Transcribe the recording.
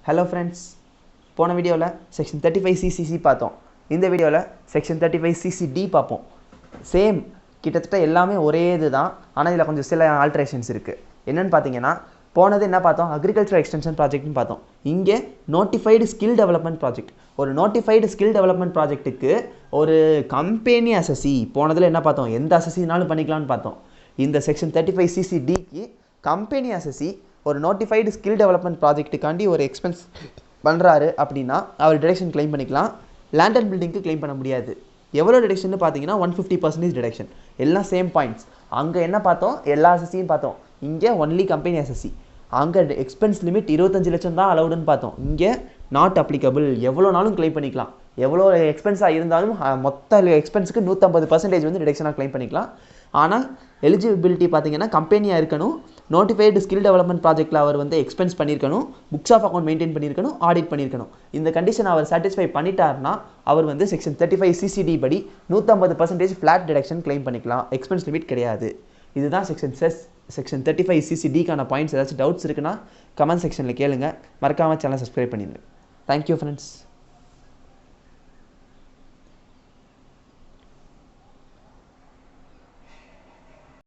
Hello friends, போன வீடியோவில் section 35CCC பார்த்தோம். இந்த வீடியோவில் செக்ஷன் 35CCD பார்ப்போம். சேம் கிட்டத்தட்ட எல்லாமே ஒரே இதுதான், ஆனால் இதில் கொஞ்சம் சில ஆல்ட்ரேஷன்ஸ் இருக்குது. என்னென்னு பார்த்தீங்கன்னா, போனது என்ன பார்த்தோம், அக்ரிகல்ச்சர் எக்ஸ்டென்ஷன் ப்ராஜெக்ட்னு பார்த்தோம். இங்கே நோட்டிஃபைடு ஸ்கில் டெவலப்மெண்ட் ப்ராஜெக்ட். ஒரு நோட்டிஃபைடு ஸ்கில் டெவலப்மெண்ட் ப்ராஜெக்ட்டுக்கு ஒரு கம்பெனி அசசி, போனதில் என்ன பார்த்தோம், எந்த அசசினாலும் பண்ணிக்கலாம்னு பார்த்தோம். இந்த செக்ஷன் 35CCDக்கு கம்பெனி அசசி ஒரு நோட்டிஃபைடு ஸ்கில் டெவலப்மெண்ட் ப்ராஜெக்ட்டுக்காண்டி ஒரு எக்ஸ்பென்ஸ் பண்ணுறாரு அப்படின்னா அவர் டிடக்ஷன் கிளைம் பண்ணிக்கலாம். லேண்ட் அண்ட் பில்டிங்க்கு கிளைம் பண்ண முடியாது. எவ்வளோ டிடக்ஷன் பார்த்தீங்கன்னா 150% டிடக்ஷன். எல்லாம் சேம் பாயிண்ட்ஸ். அங்கே என்ன பார்த்தோம், எல்லா அசசியும் பார்த்தோம். இங்கே ஒன்லி கம்பெனி அசசி. அங்கே எக்ஸ்பென்ஸ் லிமிட் 25 லட்சம் தான் அலவுடுன்னு பார்த்தோம். இங்கே நாட் அப்ளிகபிள், எவ்வளோ நாளும் கிளைம் பண்ணிக்கலாம். எவ்வளோ எக்ஸ்பென்ஸாக இருந்தாலும் மொத்த எக்ஸ்பென்ஸுக்கு 150% வந்து டிடக்ஷனாக கிளைம் பண்ணிக்கலாம். ஆனால் எலிஜிபிலிட்டி பார்த்தீங்கன்னா கம்பெனியாக இருக்கணும், நோட்டிஃபைடு ஸ்கில் டெவலப்மெண்ட் ப்ராஜெக்ட்டில் அவர் வந்து எக்ஸ்பென்ஸ் பண்ணியிருக்கணும், புக்ஸ் ஆஃப் அக்கௌண்ட் மெயின்டைன் பண்ணியிருக்கணும், ஆடிட் பண்ணியிருக்கணும். இந்த கண்டிஷன் அவர் சாட்டிஸ்ஃபை பண்ணிட்டார்னா அவர் வந்து செக்ஷன் 35CCD படி 150% ஃப்ளாட் டிடக்ஷன் கிளைம் பண்ணிக்கலாம். எக்ஸ்பென்ஸ் லிமிட் கிடையாது. இதுதான் செக்ஷன் 35CCDக்கான பாயிண்ட்ஸ். ஏதாச்சும் டவுட்ஸ் இருக்குன்னா கமெண்ட் செக்ஷனில் கேளுங்க. மறக்காமல் சேனல் சப்ஸ்கிரைப் பண்ணிடுங்க. Thank you friends.